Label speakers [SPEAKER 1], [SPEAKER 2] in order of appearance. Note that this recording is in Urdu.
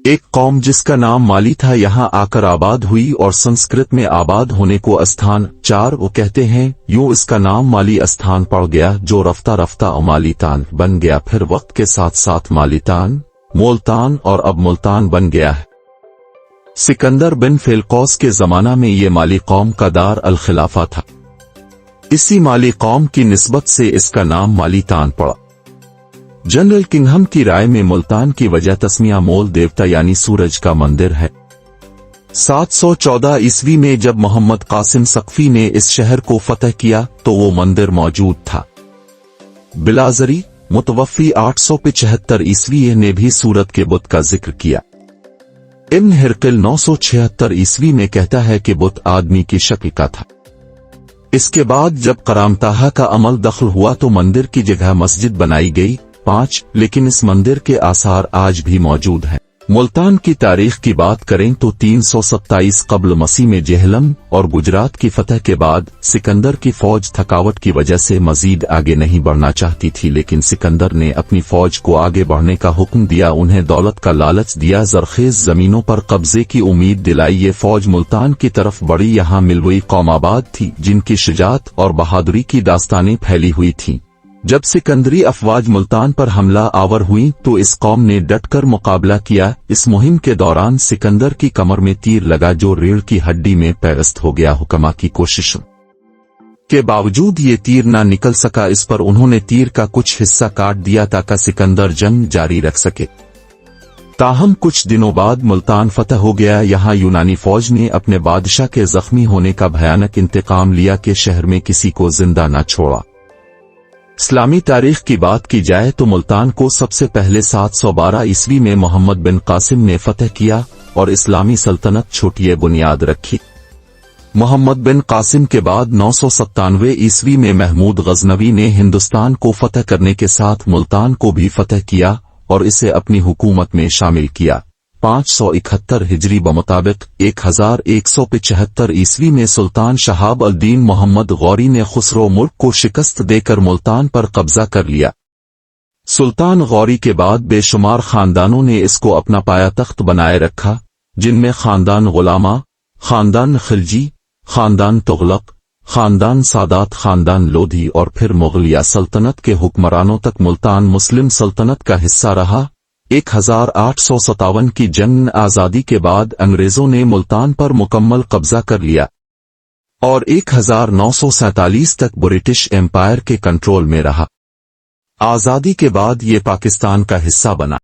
[SPEAKER 1] ایک قوم جس کا نام مالی تھا یہاں آ کر آباد ہوئی، اور سنسکرت میں آباد ہونے کو استھان 4 وہ کہتے ہیں، یوں اس کا نام مالی استھان پڑ گیا جو رفتہ رفتہ مالیتان بن گیا، پھر وقت کے ساتھ ساتھ مالیتان، مولتان اور اب ملتان بن گیا ہے۔ سکندر بن فیلقوس کے زمانہ میں یہ مالی قوم کا دار الخلافہ تھا، اسی مالی قوم کی نسبت سے اس کا نام مالیتان پڑا۔ جنرل کنگھم کی رائے میں ملتان کی وجہ تسمیہ مول دیوتا یعنی سورج کا مندر ہے۔ 714 عیسوی میں جب محمد قاسم ثقفی نے اس شہر کو فتح کیا تو وہ مندر موجود تھا۔ بلازری متوفی 875 عیسوی نے بھی سورت کے بت کا ذکر کیا۔ ابن ہرقل 976 عیسوی میں کہتا ہے کہ بت آدمی کی شکل کا تھا۔ اس کے بعد جب قرامتاہا کا عمل دخل ہوا تو مندر کی جگہ مسجد بنائی گئی 5، لیکن اس مندر کے آثار آج بھی موجود ہیں۔ ملتان کی تاریخ کی بات کریں تو 327 قبل مسیح میں جہلم اور گجرات کی فتح کے بعد سکندر کی فوج تھکاوٹ کی وجہ سے مزید آگے نہیں بڑھنا چاہتی تھی، لیکن سکندر نے اپنی فوج کو آگے بڑھنے کا حکم دیا، انہیں دولت کا لالچ دیا، زرخیز زمینوں پر قبضے کی امید دلائی۔ یہ فوج ملتان کی طرف بڑھی، یہاں ملوئی قوم آباد تھی جن کی شجاعت اور بہادری کی داستانیں پھیلی ہوئی تھیں۔ جب سکندری افواج ملتان پر حملہ آور ہوئیں تو اس قوم نے ڈٹ کر مقابلہ کیا۔ اس مہم کے دوران سکندر کی کمر میں تیر لگا جو ریڑھ کی ہڈی میں پیوست ہو گیا۔ حکما کی کوششوں کے باوجود یہ تیر نہ نکل سکا، اس پر انہوں نے تیر کا کچھ حصہ کاٹ دیا تاکہ سکندر جنگ جاری رکھ سکے۔ تاہم کچھ دنوں بعد ملتان فتح ہو گیا۔ یہاں یونانی فوج نے اپنے بادشاہ کے زخمی ہونے کا بھیانک انتقام لیا کہ شہر میں کسی کو زندہ نہ چھوڑا۔ اسلامی تاریخ کی بات کی جائے تو ملتان کو سب سے پہلے 712 عیسوی میں محمد بن قاسم نے فتح کیا اور اسلامی سلطنت چھوٹی بنیاد رکھی۔ محمد بن قاسم کے بعد 997 عیسوی میں محمود غزنوی نے ہندوستان کو فتح کرنے کے ساتھ ملتان کو بھی فتح کیا اور اسے اپنی حکومت میں شامل کیا۔ 571 ہجری بمطابق 1175 عیسوی میں سلطان شہاب الدین محمد غوری نے خسرو ملک کو شکست دے کر ملتان پر قبضہ کر لیا۔ سلطان غوری کے بعد بے شمار خاندانوں نے اس کو اپنا پایا تخت بنائے رکھا، جن میں خاندان غلامہ، خاندان خلجی، خاندان تغلق، خاندان سادات، خاندان لودھی اور پھر مغلیہ سلطنت کے حکمرانوں تک۔ ملتان مسلم سلطنت کا حصہ رہا۔ 1857 کی جنگ آزادی کے بعد انگریزوں نے ملتان پر مکمل قبضہ کر لیا اور 1947 تک برٹش ایمپائر کے کنٹرول میں رہا۔ آزادی کے بعد یہ پاکستان کا حصہ بنا۔